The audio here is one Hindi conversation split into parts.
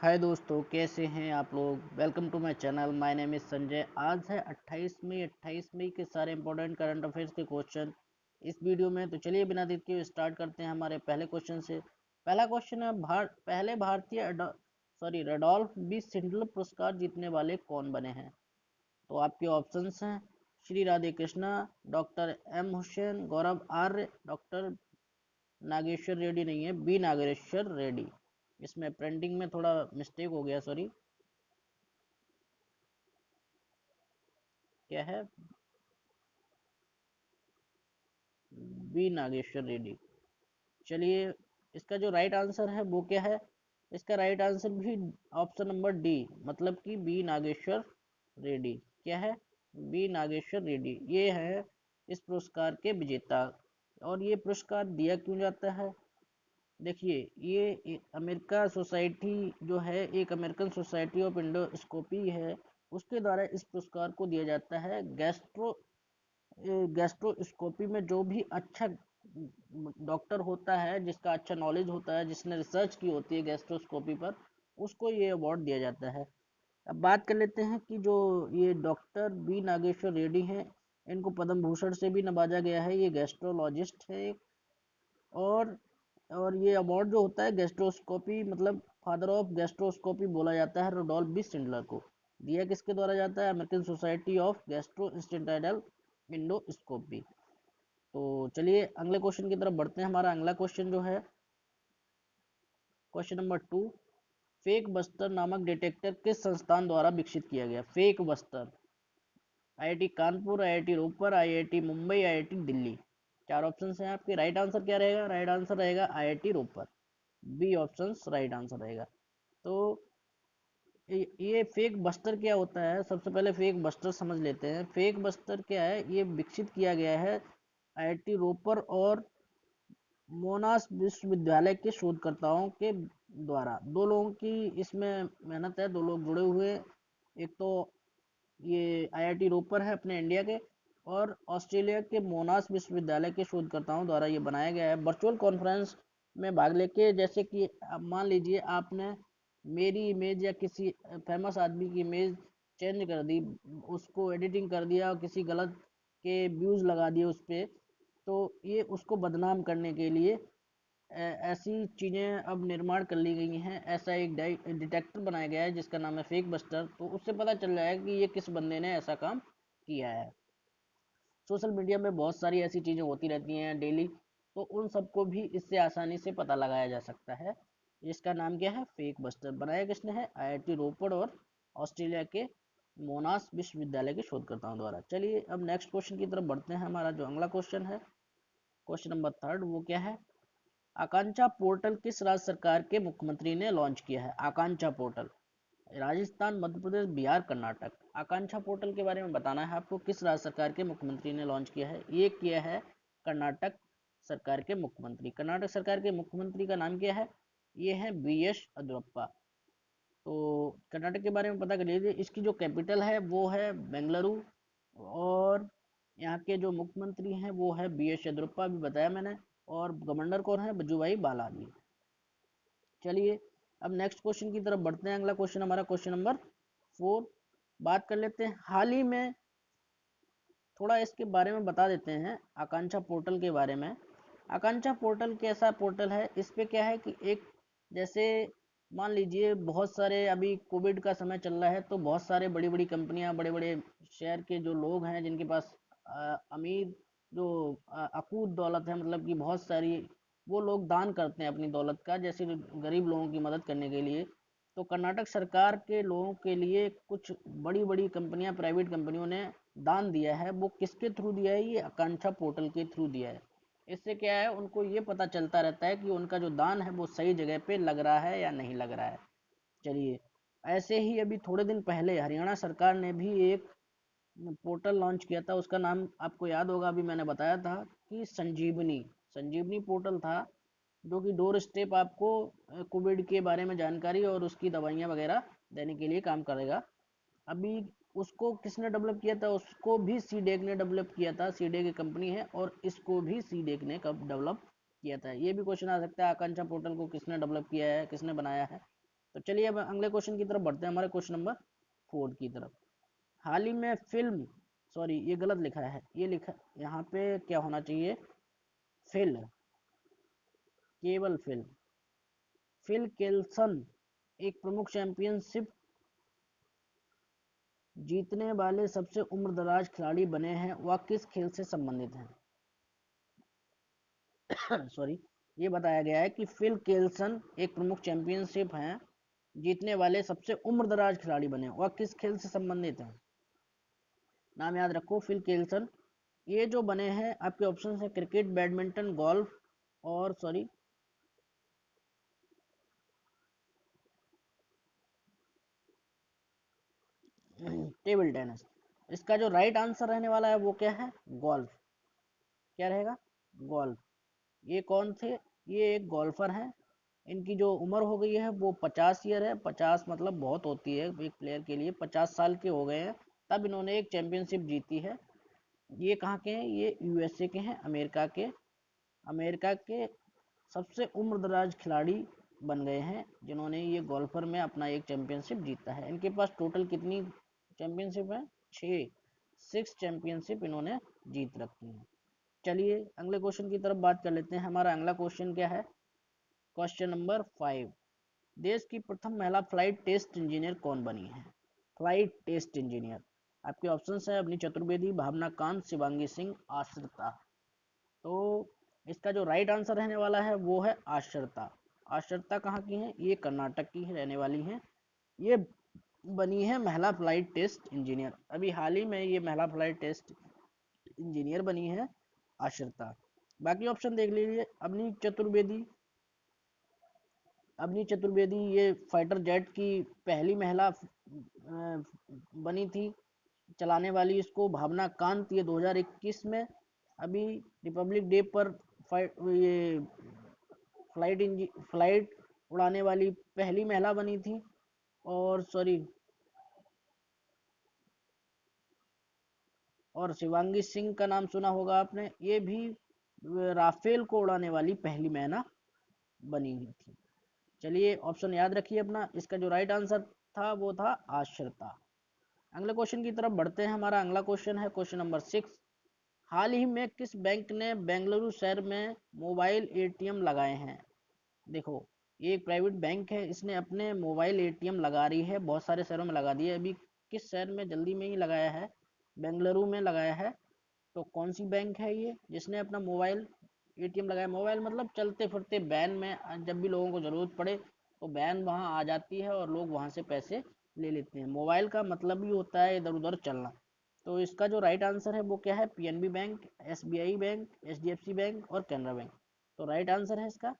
हाय दोस्तों, कैसे हैं आप लोग। Welcome to my channel. My name is Sanjay. आज है 28 मई के सारे इंपॉर्टेंट करंट अफेयर्स के क्वेश्चन इस वीडियो में। तो चलिए बिना देर के स्टार्ट करते हैं हमारे पहले क्वेश्चन से। पहला क्वेश्चन है, पहले भारतीय रेडोल्फ बी सिंडलर पुरस्कार जीतने वाले कौन बने हैं। तो आपके ऑप्शंस हैं श्री राधे कृष्णा, डॉक्टर एम हुसैन, गौरव आर्य, डॉक्टर नागेश्वर रेड्डी नहीं है, बी नागेश्वर रेड्डी। इसमें प्रिंटिंग में थोड़ा मिस्टेक हो गया, सॉरी। क्या है, बी नागेश्वर रेड्डी। चलिए, इसका जो राइट आंसर है वो क्या है। इसका राइट आंसर भी ऑप्शन नंबर डी, मतलब कि बी नागेश्वर रेड्डी। क्या है, बी नागेश्वर रेड्डी ये है इस पुरस्कार के विजेता। और ये पुरस्कार दिया क्यों जाता है, देखिए, ये अमेरिका सोसाइटी जो है, एक अमेरिकन सोसाइटी ऑफ इंडोस्कोपी है, उसके द्वारा इस पुरस्कार को दिया जाता है। गैस्ट्रोस्कोपी में जो भी अच्छा डॉक्टर होता है, जिसका अच्छा नॉलेज होता है, जिसने रिसर्च की होती है गैस्ट्रोस्कोपी पर, उसको ये अवार्ड दिया जाता है। अब बात कर लेते हैं कि जो ये डॉक्टर बी नागेश्वर रेड्डी हैं, इनको पद्म भूषण से भी नवाजा गया है। ये गैस्ट्रोलॉजिस्ट है एक। और और ये अवार्ड जो होता है गैस्ट्रोस्कोपी, मतलब फादर ऑफ गैस्ट्रोस्कोपी बोला जाता है, रोडोल्फ बी सिंडलर को। दिया किसके द्वारा जाता है, American society of gastrointestinal endoscopy. तो चलिए अगले क्वेश्चन की तरफ बढ़ते हैं। हमारा अगला क्वेश्चन जो है क्वेश्चन नंबर 2, फेक बस्टर नामक डिटेक्टर किस संस्थान द्वारा विकसित किया गया। Fake buster, IIT Kanpur, IIT Ropar, IIT Mumbai, IIT Delhi. चार ऑप्शन हैं आपके। राइट आंसर क्या रहेगा, राइट आंसर रहेगा IIT Ropar. B option right answer रहेगा। तो ये फेक बस्टर क्या होता है, सबसे पहले फेक बस्टर समझ लेते हैं। फेक बस्टर क्या है, ये विकसित किया गया है आईआईटी रोपड़ और मोनाश विश्वविद्यालय के शोधकर्ताओं के द्वारा। दो लोगों की इसमें मेहनत है, दो लोग जुड़े हुए। एक तो ये आईआईटी रोपड़ है अपने इंडिया के, और ऑस्ट्रेलिया के मोनाश विश्वविद्यालय के शोधकर्ताओं द्वारा ये बनाया गया है वर्चुअल कॉन्फ्रेंस में भाग लेके। जैसे कि मान लीजिए आपने मेरी इमेज या किसी फेमस आदमी की इमेज चेंज कर दी, उसको एडिटिंग कर दिया, किसी गलत के व्यूज लगा दिए उस पर, तो ये उसको बदनाम करने के लिए ऐसी चीज़ें अब निर्माण कर ली गई हैं। ऐसा एक डिटेक्टर बनाया गया है जिसका नाम है फेक बस्टर। तो उससे पता चल जाएगा कि ये किस बंदे ने ऐसा काम किया है। सोशल मीडिया में बहुत सारी ऐसी चीज़ें होती रहती हैं डेली, तो उन सबको भी इससे आसानी से पता लगाया जा सकता है। इसका नाम क्या है, फेक बस्टर। बनाया किसने है, आईआईटी रोपड़ और ऑस्ट्रेलिया के मोनाश विश्वविद्यालय के शोधकर्ताओं द्वारा। चलिए अब नेक्स्ट क्वेश्चन की तरफ बढ़ते हैं। हमारा जो अगला क्वेश्चन है क्वेश्चन नंबर 3, वो क्या है, आकांक्षा पोर्टल किस राज्य सरकार के मुख्यमंत्री ने लॉन्च किया है। आकांक्षा पोर्टल, राजस्थान, मध्य प्रदेश, बिहार, कर्नाटक। आकांक्षा पोर्टल के बारे में बताना है आपको, किस राज्य सरकार के मुख्यमंत्री ने लॉन्च किया है। ये किया है कर्नाटक सरकार के मुख्यमंत्री। कर्नाटक सरकार के मुख्यमंत्री का नाम क्या है, ये है BS येदियुरप्पा। तो कर्नाटक के बारे में पता कर लीजिए। इसकी जो कैपिटल है वो है बेंगलुरु, और यहाँ के जो मुख्यमंत्री हैं वो है BS येदियुरप्पा, भी बताया मैंने। और गवर्नर कौन है, वजुभाई वाला जी। चलिए अब नेक्स्ट क्वेश्चन की तरफ बढ़ते हैं। अगला क्वेश्चन हमारा क्वेश्चन नंबर 4। बात कर लेते हैं हाल ही में, थोड़ा इसके बारे में बता देते हैं आकांक्षा पोर्टल के बारे में। आकांक्षा पोर्टल कैसा पोर्टल है, इस पे क्या है कि एक, जैसे मान लीजिए बहुत सारे, अभी कोविड का समय चल रहा है, तो बहुत सारे बड़ी बड़ी कंपनियां, बड़े बड़े शहर के जो लोग हैं जिनके पास अमीर जो अकूत दौलत है, मतलब कि बहुत सारी, वो लोग दान करते हैं अपनी दौलत का, जैसे गरीब लोगों की मदद करने के लिए। तो कर्नाटक सरकार के लोगों के लिए कुछ बड़ी बड़ी कंपनियां, प्राइवेट कंपनियों ने दान दिया है। वो किसके थ्रू दिया है, ये आकांक्षा पोर्टल के थ्रू दिया है। इससे क्या है, उनको ये पता चलता रहता है कि उनका जो दान है वो सही जगह पे लग रहा है या नहीं लग रहा है। चलिए, ऐसे ही अभी थोड़े दिन पहले हरियाणा सरकार ने भी एक पोर्टल लॉन्च किया था। उसका नाम आपको याद होगा, अभी मैंने बताया था कि संजीवनी। संजीवनी पोर्टल था, जो कि डोर स्टेप आपको कोविड के बारे में जानकारी और उसकी दवाइयाँ वगैरह देने के लिए काम करेगा। अभी उसको किसने डेवलप किया था, उसको भी सीडेक ने डेवलप किया था। सीडेक एक कंपनी है, और इसको भी सीडेक ने कब डेवलप किया था। ये भी क्वेश्चन आ सकता है, आकांक्षा पोर्टल को किसने डेवलप किया है, किसने बनाया है। तो चलिए अब अगले क्वेश्चन की तरफ बढ़ते हैं, हमारे क्वेश्चन नंबर 4 की तरफ। हाल ही में फिल्म, सॉरी ये गलत लिखा है, ये लिखा यहाँ पे क्या होना चाहिए, फिल, केवल फिल्म। फिल केल्सन एक प्रमुख चैंपियनशिप जीतने वाले सबसे उम्रदराज खिलाड़ी बने हैं, वह किस खेल से संबंधित हैं? सॉरी, ये बताया गया है कि फिल केल्सन एक प्रमुख चैंपियनशिप हैं जीतने वाले सबसे उम्रदराज खिलाड़ी बने, वह किस खेल से संबंधित हैं? नाम याद रखो, फिल केल्सन। ये जो बने हैं आपके ऑप्शन है क्रिकेट, बैडमिंटन, गोल्फ और सॉरी टेबल टेनिस। इसका जो राइट आंसर रहने वाला है वो क्या है, गोल्फ। क्या रहेगा, गोल्फ। ये कौन थे, ये एक गोल्फर हैं। इनकी जो उम्र हो गई है वो 50 ईयर है। 50 मतलब बहुत होती है एक प्लेयर के लिए, 50 साल के हो गए हैं तब इन्होंने एक चैंपियनशिप जीती है। ये कहाँ के हैं, ये यूएसए के हैं, अमेरिका के सबसे उम्रदराज खिलाड़ी बन गए हैं जिन्होंने ये गोल्फर में अपना एक चैंपियनशिप जीता है। इनके पास टोटल कितनी चैंपियनशिप है, 6 चैंपियनशिप इन्होंने जीत रखी है। चलिए अगले क्वेश्चन की तरफ बात कर लेते हैं। हमारा अगला क्वेश्चन क्या है, क्वेश्चन नंबर 5। देश की प्रथम महिला फ्लाइट टेस्ट इंजीनियर कौन बनी है? फ्लाइट टेस्ट इंजीनियर, आपके ऑप्शंस है अवनी चतुर्वेदी, भावना कांत, शिवांगी सिंह, आश्रिता। तो इसका जो राइट आंसर रहने वाला है वो है आश्रिता। आश्रिता कहाँ की है, ये कर्नाटक की रहने वाली हैं। ये बनी है महिला फ्लाइट टेस्ट इंजीनियर, अभी हाल ही में ये महिला फ्लाइट टेस्ट इंजीनियर बनी है आश्रिता। बाकी ऑप्शन देख लीजिए, अवनी चतुर्वेदी ये फाइटर जेट की पहली महिला बनी थी चलाने वाली इसको। भावना कांत ये 2021 में अभी रिपब्लिक डे पर ये फ्लाइट उड़ाने वाली पहली महिला बनी थी। और सॉरी, और शिवांगी सिंह का नाम सुना होगा आपने, ये भी राफेल को उड़ाने वाली पहली महिला बनी हुई थी। चलिए ऑप्शन याद रखिए अपना, इसका जो राइट आंसर था वो था आश्रिता। अगले क्वेश्चन की तरफ बढ़ते हैं। हमारा अगला क्वेश्चन है क्वेश्चन नंबर 6। हाल ही में किस बैंक ने बेंगलुरु शहर में मोबाइल एटीएम लगाए हैं? देखो, ये एक प्राइवेट बैंक है, इसने अपने मोबाइल एटीएम लगा रही है, बहुत सारे शहरों में लगा दिए। अभी किस शहर में जल्दी में ही लगाया है, बेंगलुरु में लगाया है। तो कौन सी बैंक है ये जिसने अपना मोबाइल एटीएम लगाया? मोबाइल मतलब चलते फिरते वैन में जब भी लोगों को ज़रूरत पड़े तो वैन वहाँ आ जाती है और लोग वहाँ से पैसे ले लेते हैं। मोबाइल का मतलब ही होता है इधर उधर चलना। तो इसका जो राइट आंसर है वो क्या है, PNB bank, SBI bank, HDFC bank और कैनरा बैंक। तो राइट आंसर है इसका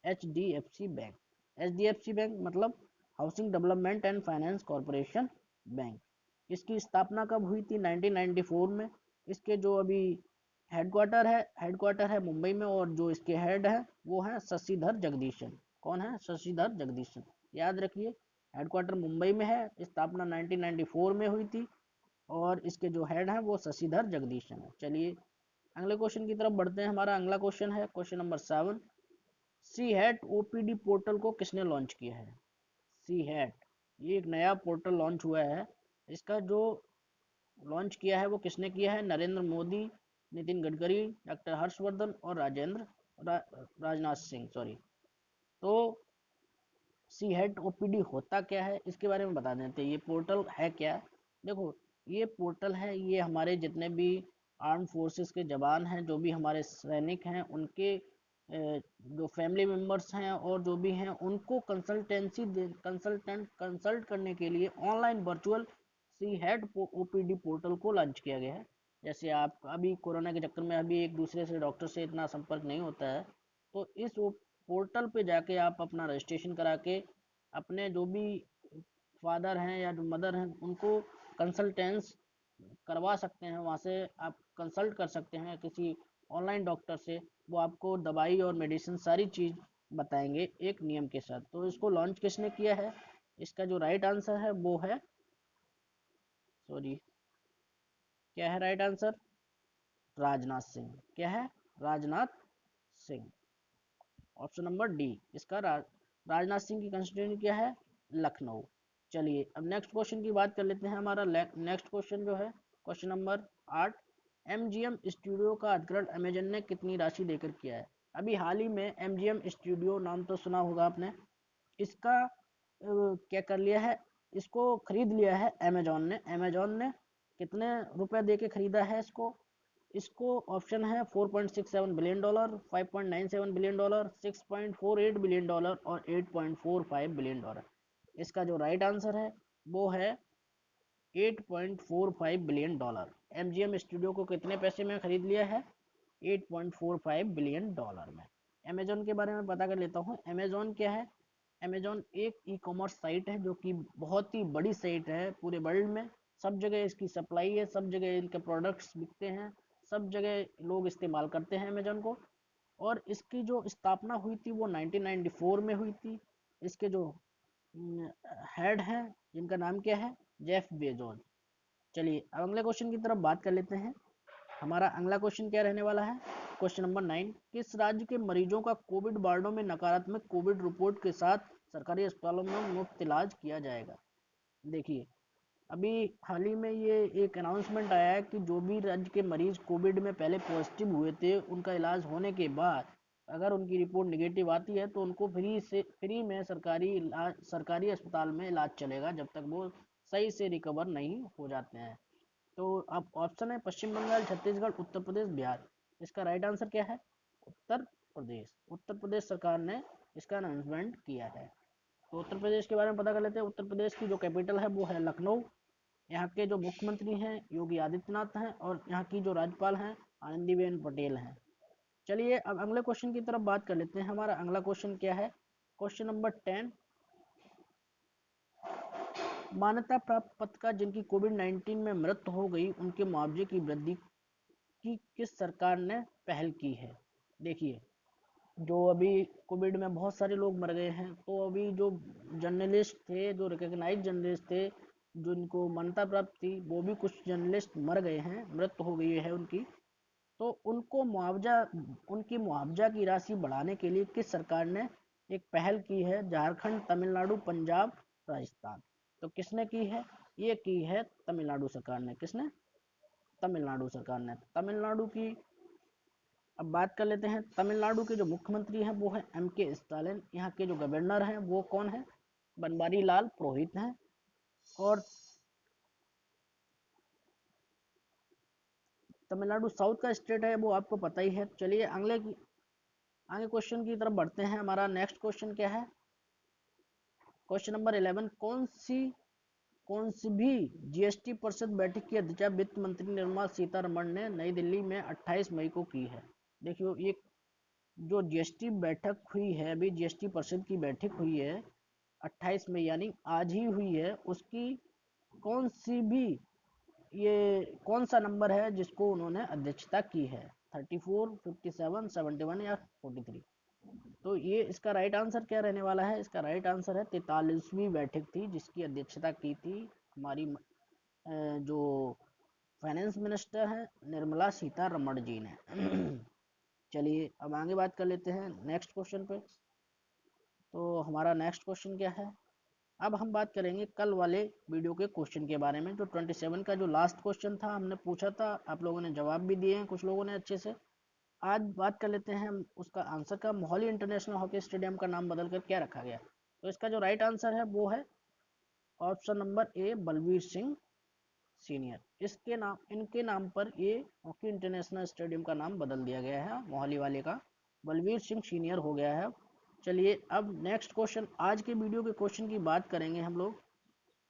एचडीएफसी बैंक। एचडीएफसी बैंक मतलब housing development and finance corporation bank. इसकी स्थापना कब हुई थी, 1994 में। इसके जो अभी हेडक्वार्टर है मुंबई में, और जो इसके हेड है वो है शशिधर जगदीशन। कौन है, शशिधर जगदीशन। याद रखिए, हेडक्वार्टर मुंबई में है, स्थापना 1994 में हुई थी, और इसके जो हेड हैं वो शशिधर जगदीशन है। चलिए अगले क्वेश्चन की तरफ बढ़ते हैं। हमारा अगला क्वेश्चन है क्वेश्चन नंबर 7। सी हैट ओपीडी पोर्टल को किसने लॉन्च किया है? सी हैट, ये एक नया पोर्टल लॉन्च हुआ है। इसका जो लॉन्च किया है वो किसने किया है? नरेंद्र मोदी, नितिन गडकरी, डॉक्टर हर्षवर्धन और राजनाथ सिंह, सॉरी। तो सी हेड ओपीडी होता क्या है इसके बारे में बता देते हैं, ये पोर्टल है क्या। देखो, ये पोर्टल है, ये हमारे जितने भी आर्म फोर्सेस के जवान हैं, जो भी हमारे सैनिक हैं, उनके जो फैमिली मेम्बर्स हैं और जो भी हैं उनको कंसल्ट करने के लिए ऑनलाइन वर्चुअल सी हेड ओपीडी पोर्टल को लॉन्च किया गया है। जैसे आप अभी कोरोना के चक्कर में अभी एक दूसरे से डॉक्टर से इतना संपर्क नहीं होता है, तो इस पोर्टल पे जाके आप अपना रजिस्ट्रेशन करा के अपने जो भी फादर हैं या जो मदर हैं उनको कंसल्टेंस करवा सकते हैं। वहाँ से आप कंसल्ट कर सकते हैं किसी ऑनलाइन डॉक्टर से, वो आपको दवाई और मेडिसिन सारी चीज़ बताएंगे एक नियम के साथ। तो इसको लॉन्च किसने किया है? इसका जो राइट आंसर है वो है, सॉरी, क्या है राइट आंसर? राजनाथ सिंह। क्या है? Rajnath Singh. Option number D इसका राजनाथ सिंह की कंस्टिट्यूएंसी क्या है? लखनऊ। चलिए अब नेक्स्ट क्वेश्चन की बात कर लेते हैं। हमारा नेक्स्ट क्वेश्चन जो है क्वेश्चन नंबर 8, MGM स्टूडियो का अधिग्रहण अमेजन ने कितनी राशि देकर किया है? अभी हाल ही में MGM स्टूडियो नाम तो सुना होगा आपने, इसका क्या कर लिया है, इसको खरीद लिया है अमेजोन ने कितने रुपए दे के खरीदा है इसको? इसको ऑप्शन है $4.67 बिलियन, $5.97 बिलियन, $6.48 बिलियन और $8.45 बिलियन। इसका जो राइट आंसर है वो है $8.45 बिलियन। MGM स्टूडियो को कितने पैसे में खरीद लिया है? $8.45 बिलियन में। अमेजोन के बारे में पता कर लेता हूँ। अमेजोन क्या है? अमेजोन एक ई कॉमर्स साइट है जो कि बहुत ही बड़ी साइट है पूरे वर्ल्ड में। सब जगह इसकी सप्लाई है, सब जगह इनके प्रोडक्ट्स बिकते हैं, सब जगह लोग इस्तेमाल करते हैं अमेजोन को। और इसकी जो स्थापना हुई थी वो 1994 में हुई थी। इसके जो हेड हैं जिनका नाम क्या है? Jeff Bezos. चलिए अब अगले क्वेश्चन की तरफ बात कर लेते हैं। हमारा अगला क्वेश्चन क्या रहने वाला है? क्वेश्चन नंबर 9, किस राज्य के मरीजों का कोविड वार्डों में नकारात्मक कोविड रिपोर्ट के साथ सरकारी अस्पतालों में मुफ्त इलाज किया जाएगा? देखिए अभी हाल ही में ये एक अनाउंसमेंट आया है कि जो भी राज्य के मरीज कोविड में पहले पॉजिटिव हुए थे, उनका इलाज होने के बाद अगर उनकी रिपोर्ट निगेटिव आती है तो उनको फ्री में सरकारी अस्पताल में इलाज चलेगा जब तक वो सही से रिकवर नहीं हो जाते हैं। तो अब ऑप्शन है पश्चिम बंगाल, छत्तीसगढ़, उत्तर प्रदेश, बिहार। इसका राइट आंसर क्या है? उत्तर प्रदेश। उत्तर प्रदेश सरकार ने इसका अनाउंसमेंट किया है। तो उत्तर प्रदेश के बारे में पता कर लेते हैं। उत्तर प्रदेश की जो कैपिटल है वो है लखनऊ। यहाँ के जो मुख्यमंत्री हैं योगी आदित्यनाथ हैं और यहाँ की जो राज्यपाल हैं आनंदीबेन पटेल हैं। चलिए अब अगले क्वेश्चन की तरफ बात कर लेते हैं। हमारा अगला क्वेश्चन क्या है? क्वेश्चन नंबर 10, मान्यता प्राप्त पत्रकार जिनकी कोविड-19 में मृत्यु हो गई उनके मुआवजे की वृद्धि की किस सरकार ने पहल की है? देखिए जो अभी कोविड में बहुत सारे लोग मर गए हैं, तो अभी जो जर्नलिस्ट थे, जो रिकॉग्नाइज जर्नलिस्ट थे, जिनको मान्यता प्राप्त थी, वो भी कुछ जर्नलिस्ट मर गए हैं, मृत्यु हो गई है उनकी। तो उनको मुआवजा उनकी मुआवजा की राशि बढ़ाने के लिए किस सरकार ने एक पहल की है? झारखंड, तमिलनाडु, पंजाब, राजस्थान। तो किसने की है? ये की है तमिलनाडु सरकार ने। किसने? तमिलनाडु सरकार ने। तमिलनाडु की अब बात कर लेते हैं। तमिलनाडु के जो मुख्यमंत्री हैं वो है MK स्टालिन। यहाँ के जो गवर्नर हैं वो कौन है? बनवारी लाल पुरोहित हैं। और तमिलनाडु साउथ का स्टेट है, वो आपको पता ही है। चलिए आगे क्वेश्चन की तरफ बढ़ते हैं। हमारा नेक्स्ट क्वेश्चन क्या है? क्वेश्चन नंबर 11, कौन सी भी GST परिषद बैठक की अध्यक्षता वित्त मंत्री निर्मला सीतारमण ने नई दिल्ली में 28 मई को की है? देखियो ये जो GST बैठक हुई है, अभी GST परिषद की बैठक हुई है 28 मई यानी आज ही हुई है, उसकी कौन सी भी ये कौन सा नंबर है जिसको उन्होंने अध्यक्षता की है? 34, 57, 71 या 43? तो ये इसका राइट आंसर क्या रहने वाला है? इसका राइट आंसर है 43वीं बैठक थी जिसकी अध्यक्षता की थी हमारी जो फाइनेंस मिनिस्टर हैं निर्मला सीतारमण जी ने। चलिए अब आगे बात कर लेते हैं नेक्स्ट क्वेश्चन पे। तो हमारा नेक्स्ट क्वेश्चन क्या है? अब हम बात करेंगे कल वाले वीडियो के क्वेश्चन के बारे में। जो 27 का जो लास्ट क्वेश्चन था हमने पूछा था, आप लोगों ने जवाब भी दिए हैं कुछ लोगों ने अच्छे से। आज बात कर लेते हैं हम उसका आंसर का। मोहाली इंटरनेशनल हॉकी स्टेडियम का नाम बदलकर क्या रखा गया? तो इसका जो राइट आंसर है वो है option number A, Balbir Singh senior. इनके नाम पर ये हॉकी इंटरनेशनल स्टेडियम का नाम बदल दिया गया है। मोहाली वाले का बलवीर सिंह सीनियर हो गया है। चलिए अब नेक्स्ट क्वेश्चन, आज के वीडियो के क्वेश्चन की बात करेंगे हम लोग।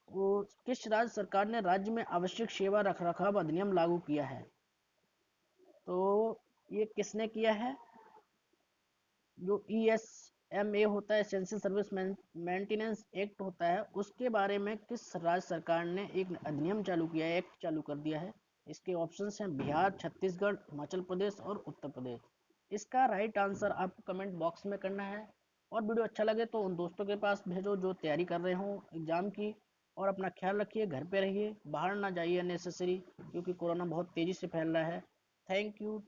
वो किस राज्य सरकार ने राज्य में आवश्यक सेवा रखरखाव अधिनियम लागू किया है? तो ये किसने किया है? जो ESMA होता है, एसेंशियल सर्विस मेंटेनेंस एक्ट होता है, उसके बारे में किस राज्य सरकार ने एक अधिनियम चालू किया है, एक्ट चालू कर दिया है? इसके ऑप्शंस हैं बिहार, छत्तीसगढ़, हिमाचल प्रदेश और उत्तर प्रदेश। इसका राइट आंसर आपको कमेंट बॉक्स में करना है। और वीडियो अच्छा लगे तो उन दोस्तों के पास भेजो जो तैयारी कर रहे हो एग्जाम की। और अपना ख्याल रखिए, घर पे रहिए, बाहर ना जाइए अननेसेसरी, क्योंकि कोरोना बहुत तेज़ी से फैल रहा है। Thank you.